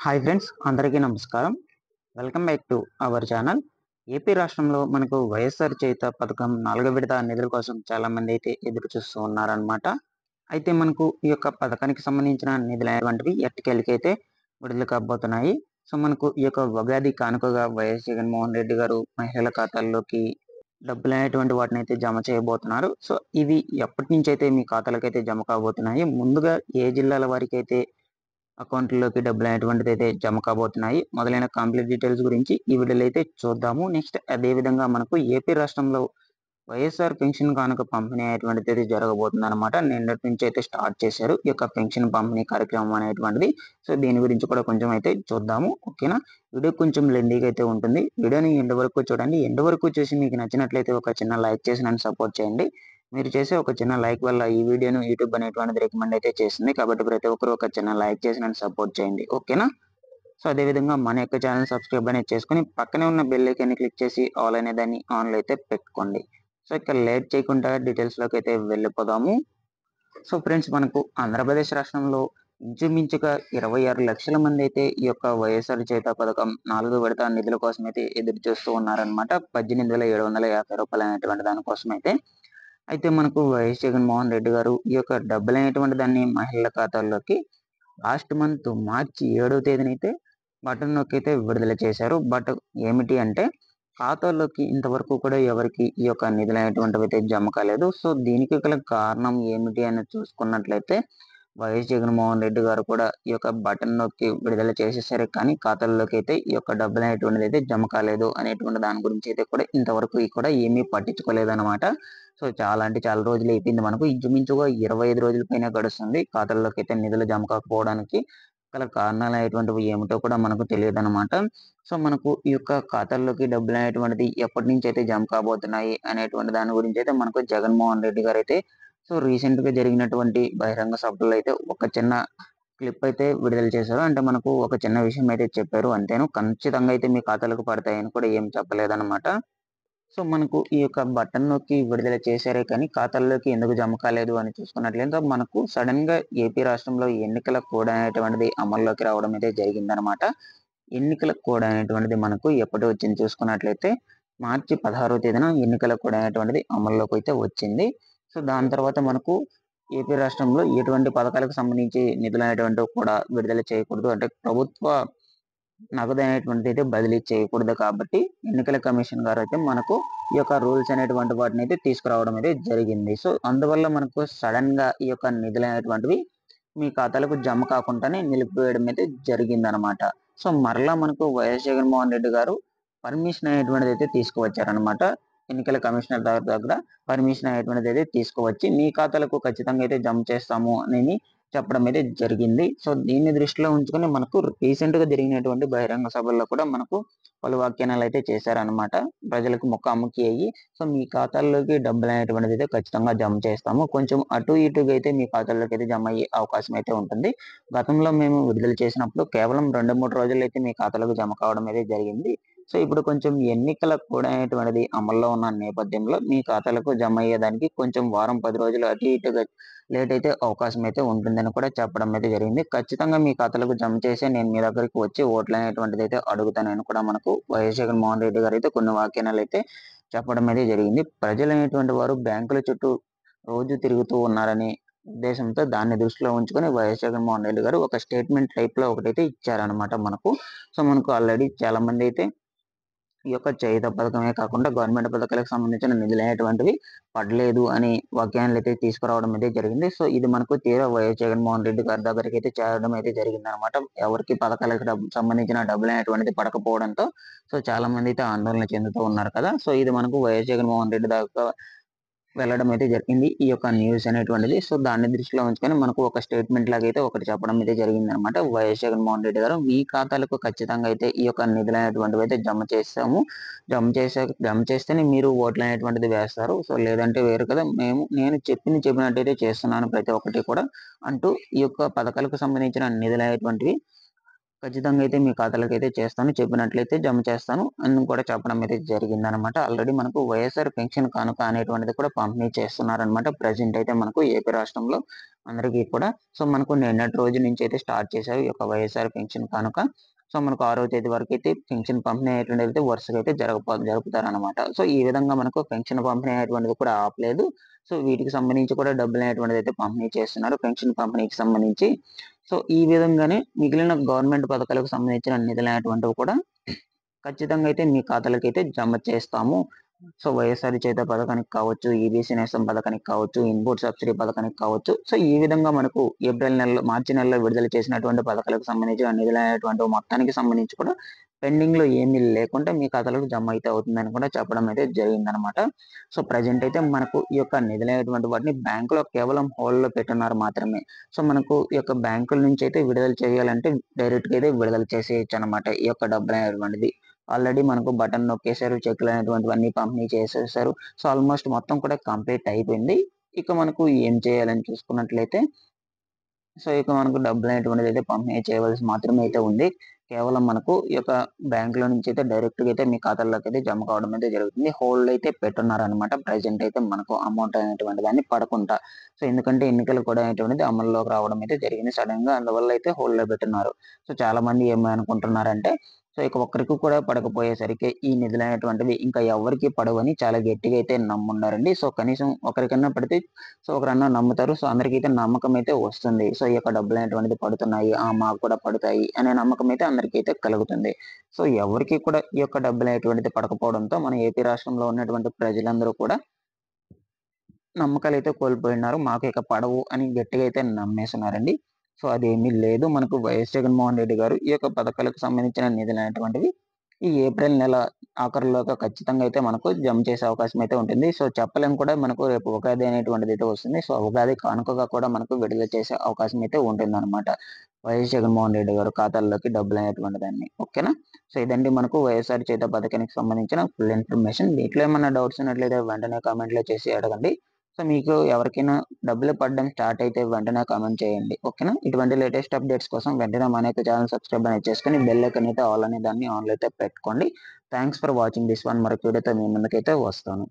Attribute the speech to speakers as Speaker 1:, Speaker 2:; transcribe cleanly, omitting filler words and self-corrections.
Speaker 1: Hi friends, అందరికీ నమస్కారం. Welcome back to our channel. AP రాష్ట్రంలో మనకు వైఎస్ఆర్ చేయుత పథకం 4వ విడత నిధుల కోసం చాలామంది అయితే ఎదురు చూస్తూ ఉన్నారనమాట. అయితే మనకు ఈ యొక్క పథకానికి సంబంధించిన నిధులైనటువంటివి ఎట్టకేలకైతే విడుదల కాబోతున్నాయి. సో మనకు ఈ యొక్క ఉగాది కానుకగా వైఎస్ జగన్మోహన్ రెడ్డి గారు మహిళల ఖాతాల్లోకి డబ్బులనేటువంటి వాటినైతే జమ చేయబోతున్నారు. సో ఇవి ఎప్పటి నుంచి అయితే మీ ఖాతాలకైతే జమ కాబోతున్నాయి, ముందుగా ఏ జిల్లాల వారికైతే అకౌంట్‌లోకి డబ్బులనేటువంటిదైతే జమ కాబోతున్నాయి, మొదలైన కంప్లీట్ డీటెయిల్స్ గురించి ఈ వీడియోలో అయితే చూద్దాము. నెక్స్ట్ అదే విధంగా మనకు ఏపీ రాష్ట్రంలో వైఎస్ఆర్ పెన్షన్ కానుక పంపిణీ అనేటువంటిదైతే జరగబోతుందన్నమాట. నిన్నటి నుంచి అయితే స్టార్ట్ చేశారు ఈ యొక్క పెన్షన్ పంపిణీ కార్యక్రమం అనేటువంటిది. సో దీని గురించి కూడా కొంచెం అయితే చూద్దాము. ఓకేనా? వీడియో కొంచెం లెంతీగా అయితే ఉంటుంది. వీడియోని ఎండ్ వరకు చూడండి. ఎండ్ వరకు చూసి మీకు నచ్చినట్లయితే ఒక చిన్న లైక్ చేసి నన్ను సపోర్ట్ చేయండి. మీరు చేసే ఒక చిన్న లైక్ వల్ల ఈ వీడియోను యూట్యూబ్ అనేటువంటిది రికమెండ్ అయితే చేస్తుంది. కాబట్టి ప్రతి ఒక్కరు ఒక చిన్న లైక్ చేసి నన్ను సపోర్ట్ చేయండి. ఓకేనా? సో అదేవిధంగా మన యొక్క ఛానల్ సబ్స్క్రైబ్ అనేది చేసుకొని పక్కనే ఉన్న బెల్ ఐకాన్ని క్లిక్ చేసి ఆల్ అనే దాన్ని ఆన్లో అయితే పెట్టుకోండి. సో ఇక్కడ లేట్ చేయకుండా డీటెయిల్స్లోకి అయితే వెళ్ళిపోదాము. సో ఫ్రెండ్స్, మనకు ఆంధ్రప్రదేశ్ రాష్ట్రంలో ఇంచుమించుగా 26 లక్షల మంది అయితే ఈ యొక్క వైఎస్ఆర్ చేయుత పథకం 4వ విడత నిధుల కోసం అయితే ఎదురు చూస్తూ ఉన్నారనమాట. 18,750 రూపాయలు అనేటువంటి దానికోసం అయితే. అయితే మనకు వైఎస్ జగన్మోహన్ రెడ్డి గారు ఈ యొక్క డబ్బులు అనేటువంటి దాన్ని మహిళల ఖాతాల్లోకి లాస్ట్ మంత్ మార్చి 7వ తేదీనైతే బటన్ నొక్కైతే విడుదల చేశారు. బట్ ఏమిటి అంటే ఖాతాల్లోకి ఇంతవరకు కూడా ఎవరికి ఈ యొక్క నిధులు అనేటువంటివి అయితే జమ కాలేదు. సో దీనికి గల కారణం ఏమిటి అని చూసుకున్నట్లయితే వైఎస్ జగన్మోహన్ రెడ్డి గారు కూడా ఈ యొక్క బటన్ నొక్కి విడుదల చేసేసరే కానీ ఖాతాల్లోకి అయితే ఈ యొక్క డబ్బులు అనేటువంటిది అయితే జమ కాలేదు అనేటువంటి దాని గురించి అయితే కూడా ఇంతవరకు కూడా ఏమీ పట్టించుకోలేదన్నమాట. సో చాలా అంటే చాలా రోజులు అయిపోయింది. మనకు ఇంచుమించుగా 25 రోజుల పైన గడుస్తుంది ఖాతాల్లోకి అయితే నిధులు జమ కాకపోవడానికి గల కారణాలు అనేటువంటివి ఏమిటో కూడా మనకు తెలియదన్నమాట. సో మనకు ఈ యొక్క ఖాతాల్లోకి డబ్బులు అనేటువంటిది ఎప్పటి నుంచి అయితే జమ కాబోతున్నాయి అనేటువంటి దాని గురించి అయితే మనకు జగన్మోహన్ రెడ్డి గారు అయితే సో రీసెంట్ గా జరిగినటువంటి బహిరంగ సభలో అయితే ఒక చిన్న క్లిప్ అయితే విడుదల చేశారు. అంటే మనకు ఒక చిన్న విషయం అయితే చెప్పారు అంతేను. ఖచ్చితంగా అయితే మీ ఖాతాలకు పడతాయని కూడా ఏం చెప్పలేదన్నమాట. సో మనకు ఈ యొక్క బటన్ నొక్కి విడుదల చేశారే కానీ ఖాతాల్లోకి ఎందుకు జమ కాలేదు అని చూసుకున్నట్లయితే మనకు సడన్ గా ఏపీ రాష్ట్రంలో ఎన్నికల కోడ్ అనేటువంటిది అమల్లోకి రావడం అయితే జరిగిందనమాట. ఎన్నికల కోడ్ అనేటువంటిది మనకు ఎప్పుడు వచ్చింది చూసుకున్నట్లయితే మార్చి 16వ తేదీన ఎన్నికల కోడ్ అనేటువంటిది అమల్లోకి అయితే వచ్చింది. సో దాని తర్వాత మనకు ఏపీ రాష్ట్రంలో ఎటువంటి పథకాలకు సంబంధించి నిధులు అనేటువంటివి కూడా విడుదల చేయకూడదు, అంటే ప్రభుత్వ నగదు అనేటువంటిది అయితే బదిలీ చేయకూడదు. కాబట్టి ఎన్నికల కమిషన్ గారు అయితే మనకు ఈ యొక్క రూల్స్ అనేటువంటి వాటిని అయితే తీసుకురావడం అయితే జరిగింది. సో అందువల్ల మనకు సడన్ గా ఈ యొక్క నిధులు అనేటువంటివి మీ ఖాతాలకు జమ కాకుండానే నిలిపివేయడం అయితే జరిగిందనమాట. సో మరలా మనకు వైఎస్ జగన్మోహన్ రెడ్డి గారు పర్మిషన్ అనేటువంటిది అయితే తీసుకువచ్చారనమాట. ఎన్నికల కమిషనర్ దగ్గర పర్మిషన్ అనేటువంటిది అయితే తీసుకువచ్చి మీ ఖాతాలకు ఖచ్చితంగా అయితే జమ చేస్తాము అని చెప్పడం అయితే జరిగింది. సో దీన్ని దృష్టిలో ఉంచుకొని మనకు రీసెంట్ గా జరిగినటువంటి బహిరంగ సభల్లో కూడా మనకు పలు వ్యాఖ్యానాలు అయితే చేశారనమాట. ప్రజలకు ముఖాముఖి అయ్యి సో మీ ఖాతాల్లోకి డబ్బులు అనేటువంటిది అయితే ఖచ్చితంగా జమ చేస్తాము, కొంచెం అటు ఇటుగా అయితే మీ ఖాతాల్లోకి అయితే జమ అయ్యే అవకాశం అయితే ఉంటుంది. గతంలో మేము విడుదల చేసినప్పుడు కేవలం 2-3 రోజుల్లో అయితే మీ ఖాతాలకు జమ కావడం అయితే జరిగింది. సో ఇప్పుడు కొంచెం ఎన్నికల కోడ్ అనేటువంటిది అమల్లో ఉన్న నేపథ్యంలో మీ ఖాతాలకు జమ అయ్యేదానికి కొంచెం వారం 10 రోజులు అటు ఇటుగా లేట్ అయితే అవకాశం అయితే ఉంటుందని కూడా చెప్పడం అయితే జరిగింది. ఖచ్చితంగా మీ ఖాతాలకు జమ చేసి నేను మీ దగ్గరికి వచ్చి ఓట్లు అనేటువంటిది అయితే అడుగుతానని కూడా మనకు వైఎస్ జగన్మోహన్ రెడ్డి గారు అయితే కొన్ని వ్యాఖ్యానాలు అయితే చెప్పడం అయితే జరిగింది. ప్రజలు అనేటువంటి వారు బ్యాంకుల చుట్టూ రోజు తిరుగుతూ ఉన్నారని ఉద్దేశంతో దాన్ని దృష్టిలో ఉంచుకొని వైఎస్ జగన్మోహన్ రెడ్డి గారు ఒక స్టేట్మెంట్ టైప్ లో ఒకటైతే ఇచ్చారనమాట మనకు. సో మనకు ఆల్రెడీ చాలా మంది అయితే ఈ యొక్క చేయుత పథకమే కాకుండా గవర్నమెంట్ పథకాలకు సంబంధించిన నిధులు అనేటువంటివి పడలేదు అని వ్యాఖ్యానాలు అయితే తీసుకురావడం అయితే జరిగింది. సో ఇది మనకు తీరా వైఎస్ జగన్మోహన్ రెడ్డి గారి దగ్గరికి అయితే చేరడం అయితే జరిగింది అనమాట. ఎవరికి పథకాలకు సంబంధించిన డబ్బులు అనేటువంటిది పడకపోవడంతో సో చాలా మంది అయితే ఆందోళన చెందుతూ ఉన్నారు కదా. సో ఇది మనకు వైఎస్ జగన్మోహన్ రెడ్డి దాకా వెళ్ళడం అయితే జరిగింది ఈ యొక్క న్యూస్ అనేటువంటిది. సో దాన్ని దృష్టిలో ఉంచుకొని మనకు ఒక స్టేట్మెంట్ లాగా అయితే ఒకటి చెప్పడం అయితే జరిగింది అనమాట. వైఎస్ జగన్మోహన్ రెడ్డి గారు మీ ఖాతాలకు ఖచ్చితంగా అయితే ఈ యొక్క నిధులు అనేటువంటివి అయితే జమ చేస్తాము, జమ చేస్తేనే మీరు ఓట్లు అనేటువంటిది వేస్తారు, సో లేదంటే వేరు కదా. నేను చెప్పినట్టయితే చేస్తున్నాను ప్రతి ఒక్కటి కూడా అంటూ ఈ యొక్క పథకాలకు సంబంధించిన నిధులు అనేటువంటివి ఖచ్చితంగా అయితే మీ ఖాతాలోకైతే చేస్తాను. చెప్పినట్లయితే జమ చేస్తాను అని కూడా చెప్పడం అయితే జరిగిందనమాట. ఆల్రెడీ మనకు వైఎస్ఆర్ పెన్షన్ కానుక అనేటువంటిది కూడా పంపిణీ చేస్తున్నారనమాట. ప్రెజెంట్ అయితే మనకు ఏపీ రాష్ట్రంలో అందరికీ కూడా. సో, మనకు నిన్నటి రోజు నుంచి అయితే స్టార్ట్ చేశారు ఈ యొక్క వైఎస్ఆర్ పెన్షన్ కానుక. సో, మనకు 6వ తేదీ వరకైతే పెన్షన్ పంపిణీ అనేటువంటిదైతే వరుసగా అయితే జరుపుతారనమాట. సో, ఈ విధంగా మనకు పెన్షన్ పంపిణీ అనేటువంటిది కూడా ఆపలేదు. సో, వీటికి సంబంధించి కూడా డబ్బులనేటువంటిదైతే పంపిణీ చేస్తున్నారు. పెన్షన్ పంపిణీకి సంబంధించి. సో, ఈ విధంగానే మిగిలిన గవర్నమెంట్ పథకాలకు సంబంధించిన నిధులనేటువంటివి కూడా ఖచ్చితంగా అయితే మీ ఖాతాలకైతే జమ చేస్తాము. సో, వైఎస్ఆర్ చేయూత పథకానికి కావచ్చు, ఈబీసీ నేస్తం పథకానికి కావచ్చు, ఇన్‌పుట్ సబ్సిడీ పథకానికి కావచ్చు. సో, ఈ విధంగా మనకు మార్చి నెలలో విడుదల చేసినటువంటి పథకాలకు సంబంధించిన నిధులనేటువంటివి మొత్తానికి సంబంధించి కూడా పెండింగ్‌లో ఏమీ లేకుండా మీ ఖాతాలోకి జమ అయితే అవుతుందని కూడా చెప్పడం అయితే జరిగిందనమాట. సో, ప్రెజెంట్ అయితే మనకు ఈ యొక్క నిధులైనటువంటి వాటిని బ్యాంక్‌లో కేవలం హోల్డ్‌లో పెట్టున్నారు మాత్రమే. సో, మనకు ఈ యొక్క బ్యాంకుల నుంచి అయితే విడుదల చేయాలంటే డైరెక్ట్‌గా అయితే విడుదల చేసేయొచ్చనమాట ఈ యొక్క డబ్బులనేటువంటిది. ఆల్రెడీ మనకు బటన్ నొక్కేసారు. చెక్కులనేటువంటివన్నీ పంపిణీ చేసేసారు. సో, ఆల్‌మోస్ట్ మొత్తం కూడా కంప్లీట్ అయిపోయింది. ఇక మనకు ఏం చేయాలని చూసుకున్నట్లయితే సో, ఇక మనకు డబ్బులనేటువంటిదైతే పంపిణీ చేయవలసి మాత్రమే అయితే ఉంది. కేవలం మనకు ఈ యొక్క బ్యాంక్‌లో నుంచి అయితే డైరెక్ట్‌గా అయితే మీ ఖాతాల్లోకైతే జమ కావడం అయితే జరుగుతుంది. హోల్డ్ అయితే పెట్టున్నారనమాట. ప్రెజెంట్ అయితే మనకు అమౌంట్ అనేటువంటి దాన్ని పడకుండా. సో, ఎందుకంటే ఎన్నికలు కూడా అనేటువంటిది అమల్లోకి రావడం అయితే జరిగింది సడెన్‌గా. అందువల్ల అయితే హోల్డ్‌లో పెట్టున్నారు. సో, చాలామంది ఏమనుకుంటున్నారంటే సో, ఇక ఒక్కరికి కూడా పడకపోయేసరికి ఈ నిధులనేటువంటివి ఇంకా ఎవ్వరికీ పడవని చాలా గట్టిగా అయితే నమ్మున్నారండి. సో, కనీసం ఒకరికన్నా పడితే సో, ఒకరన్నా నమ్ముతారు. సో, అందరికైతే నమ్మకమైతే వస్తుంది. సో, ఈ యొక్క డబ్బులనేటువంటిది పడుతున్నాయి. మాకు కూడా పడతాయి అనే నమ్మకమైతే అందరికైతే కలుగుతుంది. సో, ఎవరికీ కూడా ఈ యొక్క డబ్బులనేటువంటిది పడకపోవడంతో మన ఏపీ రాష్ట్రంలో ఉన్నటువంటి ప్రజలందరూ కూడా నమ్మకాలైతే కోల్పోయున్నారు. మాకు ఇక పడవు అని గట్టిగా అయితే నమ్మేసున్నారండి. సో, అదేమీ లేదు. మనకు వైఎస్ జగన్మోహన్ రెడ్డి గారు ఈ యొక్క పథకాలకు సంబంధించిన నిధులనేటువంటివి ఈ ఏప్రిల్ నెల ఆఖరులోగా ఖచ్చితంగా అయితే మనకు జమ చేసే అవకాశం అయితే ఉంటుంది. సో, చెప్పలేం కూడా మనకు రేపు ఉగాది అనేటువంటిదైతే వస్తుంది. సో, ఉగాది కానుకగా కూడా మనకు విడుదల చేసే అవకాశం అయితే ఉంటుందన్నమాట. వైఎస్ జగన్మోహన్ రెడ్డి గారి ఖాతాల్లోకి డబ్బులనేటువంటిదాన్ని. ఓకేనా? సో, ఇదండి మనకు వైఎస్ఆర్ చేయూత పథకానికి సంబంధించిన ఫుల్ ఇన్ఫర్మేషన్. దీంట్లో ఏమన్నా డౌట్స్ ఉన్నట్లయితే వెంటనే కామెంట్‌లో చేసి అడగండి. సో, మీకు ఎవరికైనా డబ్బులు పడడం స్టార్ట్ అయితే వెంటనే కామెంట్ చేయండి. ఓకేనా? ఇటువంటి లేటెస్ట్ అప్డేట్స్ కోసం వెంటనే మన యొక్క ఛానెల్ సబ్స్క్రైబ్ అనేది చేసుకొని బెల్ ఐకాన్ అయితే ఆల్ అనే దాన్ని ఆన్‌లో అయితే పెట్టుకోండి. Thanks for watching this one. మరొక వీడియోతో మీ ముందుకైతే వస్తాను.